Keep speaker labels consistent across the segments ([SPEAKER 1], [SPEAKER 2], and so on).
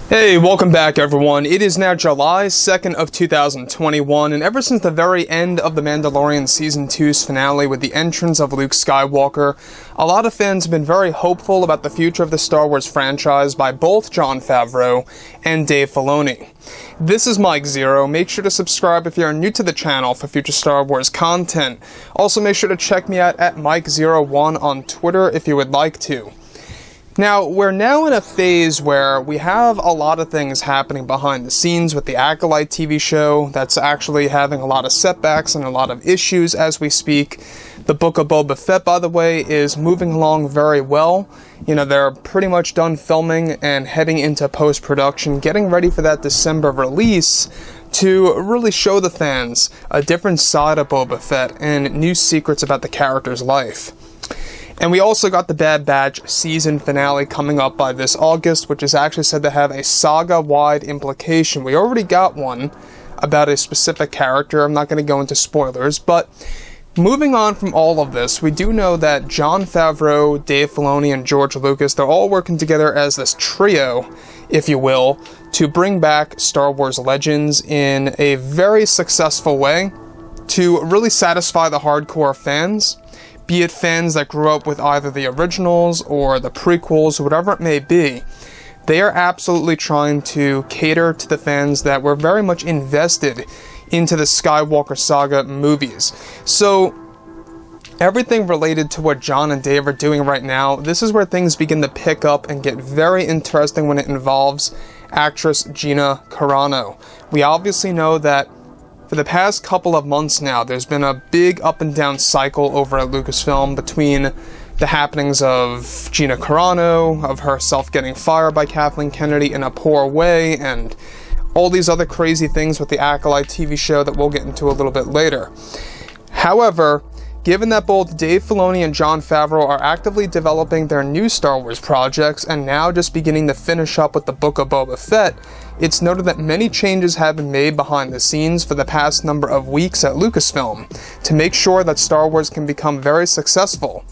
[SPEAKER 1] Hey, welcome back everyone. It is now July 2nd of 2021, and ever since the very end of The Mandalorian Season 2's finale with the entrance of Luke Skywalker, a lot of fans have been very hopeful about the future of the Star Wars franchise by both Jon Favreau and Dave Filoni. This is Mike Zero. Make sure to subscribe if you are new to the channel for future Star Wars content. Also make sure to check me out at Mike01 on Twitter if you would like to. Now, we're now in a phase where we have a lot of things happening behind the scenes with the Acolyte TV show that's actually having a lot of setbacks and a lot of issues as we speak. The Book of Boba Fett, by the way, is moving along very well. You know, they're pretty much done filming and heading into post-production, getting ready for that December release to really show the fans a different side of Boba Fett and new secrets about the character's life. And we also got the Bad Batch season finale coming up by this August, which is actually said to have a saga-wide implication. We already got one about a specific character. I'm not going to go into spoilers, but moving on from all of this, we do know that Jon Favreau, Dave Filoni, and George Lucas, they're all working together as this trio, if you will, to bring back Star Wars Legends in a very successful way to really satisfy the hardcore fans. Be it fans that grew up with either the originals or the prequels, whatever it may be, they are absolutely trying to cater to the fans that were very much invested into the Skywalker saga movies. So, everything related to what Jon and Dave are doing right now, this is where things begin to pick up and get very interesting when it involves actress Gina Carano. We obviously know that for the past couple of months now, there's been a big up and down cycle over at Lucasfilm between the happenings of Gina Carano, of herself getting fired by Kathleen Kennedy in a poor way, and all these other crazy things with the Acolyte TV show that we'll get into a little bit later. However, given that both Dave Filoni and Jon Favreau are actively developing their new Star Wars projects and now just beginning to finish up with the Book of Boba Fett, it's noted that many changes have been made behind the scenes for the past number of weeks at Lucasfilm to make sure that Star Wars can become very successful.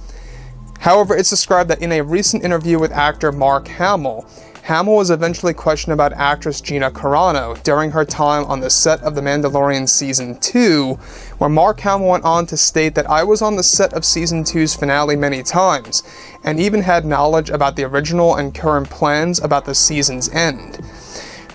[SPEAKER 1] However, it's described that in a recent interview with actor Mark Hamill, Hamill was eventually questioned about actress Gina Carano during her time on the set of The Mandalorian Season 2, where Mark Hamill went on to state that I was on the set of Season 2's finale many times, and even had knowledge about the original and current plans about the season's end.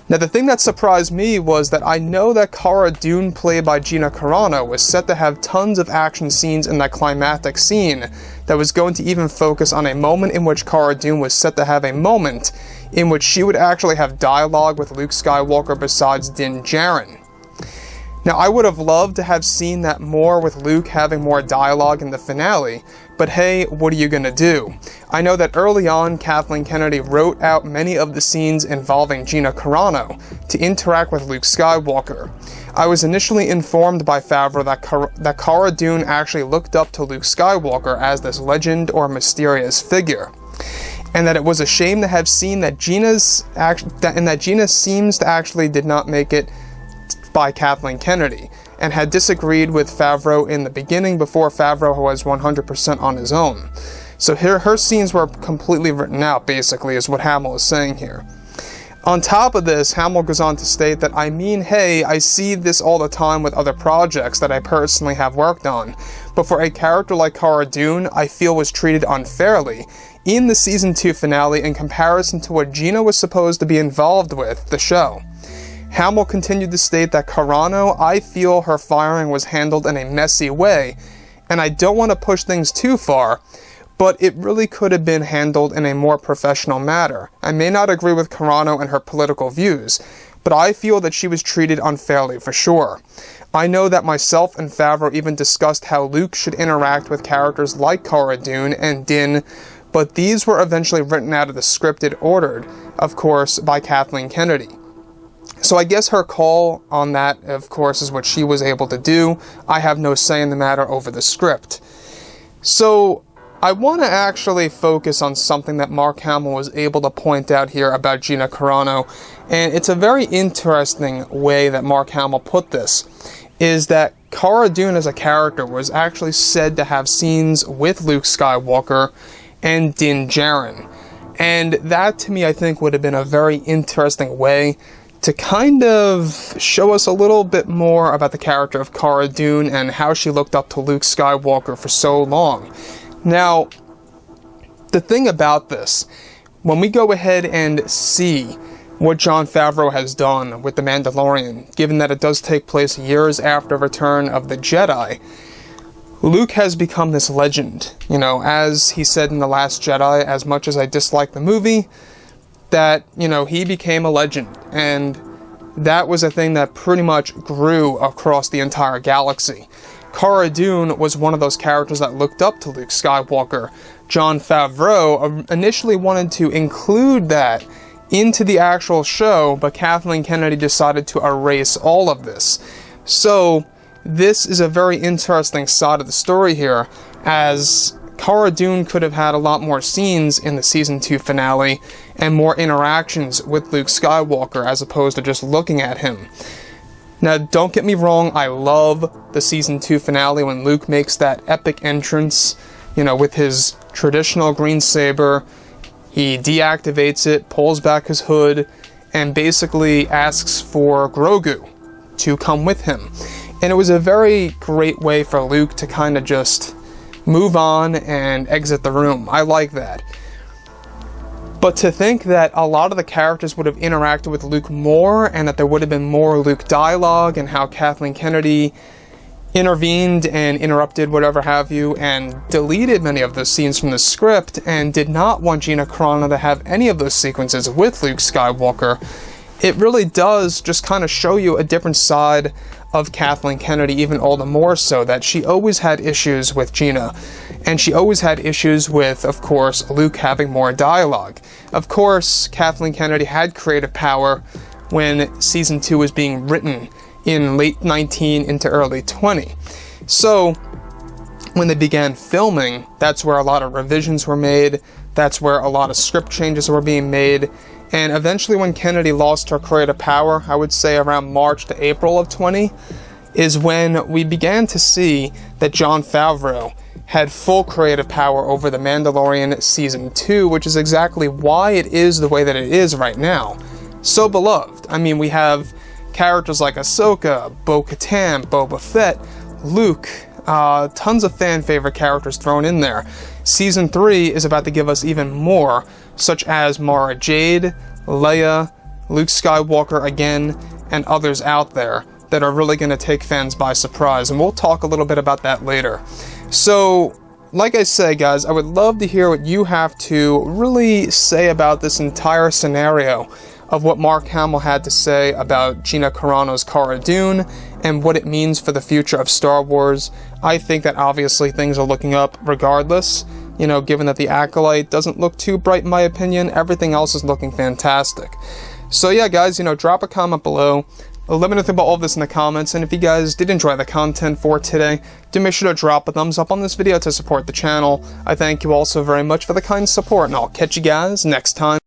[SPEAKER 1] Now, the thing that surprised me was that I know that Cara Dune, played by Gina Carano, was set to have tons of action scenes in that climactic scene that was going to even focus on a moment in which Cara Dune was set to have a moment in which she would actually have dialogue with Luke Skywalker besides Din Djarin. Now, I would have loved to have seen that more with Luke having more dialogue in the finale, but hey, what are you gonna do? I know that early on, Kathleen Kennedy wrote out many of the scenes involving Gina Carano to interact with Luke Skywalker. I was initially informed by Favreau that Cara Dune actually looked up to Luke Skywalker as this legend or mysterious figure, and that it was a shame to have seen that Gina seems to actually did not make it by Kathleen Kennedy, and had disagreed with Favreau in the beginning before Favreau was 100% on his own. So here, her scenes were completely written out, basically, is what Hamill is saying here. On top of this, Hamill goes on to state that, hey, I see this all the time with other projects that I personally have worked on, but for a character like Cara Dune, I feel was treated unfairly in the Season 2 finale in comparison to what Gina was supposed to be involved with, the show. Hamill continued to state that Carano, I feel her firing was handled in a messy way, and I don't want to push things too far, but it really could have been handled in a more professional manner. I may not agree with Carano and her political views, but I feel that she was treated unfairly for sure. I know that myself and Favreau even discussed how Luke should interact with characters like Cara Dune and Din, but these were eventually written out of the scripted ordered, of course, by Kathleen Kennedy. So I guess her call on that, of course, is what she was able to do. I have no say in the matter over the script. So I want to actually focus on something that Mark Hamill was able to point out here about Gina Carano, and it's a very interesting way that Mark Hamill put this, is that Cara Dune as a character was actually said to have scenes with Luke Skywalker and Din Djarin. And that, to me, I think would have been a very interesting way to kind of show us a little bit more about the character of Cara Dune and how she looked up to Luke Skywalker for so long. Now, the thing about this, when we go ahead and see what Jon Favreau has done with The Mandalorian, given that it does take place years after Return of the Jedi, Luke has become this legend. You know, as he said in The Last Jedi, as much as I dislike the movie, that, you know, he became a legend. And that was a thing that pretty much grew across the entire galaxy. Cara Dune was one of those characters that looked up to Luke Skywalker. Jon Favreau initially wanted to include that into the actual show, but Kathleen Kennedy decided to erase all of this. So, this is a very interesting side of the story here, as Cara Dune could have had a lot more scenes in the Season 2 finale, and more interactions with Luke Skywalker, as opposed to just looking at him. Now, don't get me wrong, I love the Season 2 finale when Luke makes that epic entrance, you know, with his traditional green saber. He deactivates it, pulls back his hood, and basically asks for Grogu to come with him. And it was a very great way for Luke to kind of just move on and exit the room. I like that. But to think that a lot of the characters would have interacted with Luke more, and that there would have been more Luke dialogue, and how Kathleen Kennedy intervened and interrupted whatever have you, and deleted many of those scenes from the script, and did not want Gina Carano to have any of those sequences with Luke Skywalker, it really does just kind of show you a different side of Kathleen Kennedy, even all the more so, that she always had issues with Gina, and she always had issues with, of course, Luke having more dialogue. Of course, Kathleen Kennedy had creative power when Season 2 was being written in late 19 into early 20. So, when they began filming, that's where a lot of revisions were made, that's where a lot of script changes were being made, and eventually when Kennedy lost her creative power, I would say around March to April of 20, is when we began to see that Jon Favreau had full creative power over The Mandalorian Season 2, which is exactly why it is the way that it is right now. So beloved. I mean, we have characters like Ahsoka, Bo-Katan, Boba Fett, Luke, tons of fan favorite characters thrown in there. Season 3 is about to give us even more, such as Mara Jade, Leia, Luke Skywalker again, and others out there that are really going to take fans by surprise, and we'll talk a little bit about that later. So, like I say, guys, I would love to hear what you have to really say about this entire scenario of what Mark Hamill had to say about Gina Carano's Cara Dune and what it means for the future of Star Wars. I think that obviously things are looking up regardless. You know, given that the Acolyte doesn't look too bright in my opinion, everything else is looking fantastic. So yeah, guys, you know, drop a comment below. Let me know about all of this in the comments, and if you guys did enjoy the content for today, do make sure to drop a thumbs up on this video to support the channel. I thank you all so very much for the kind support, and I'll catch you guys next time.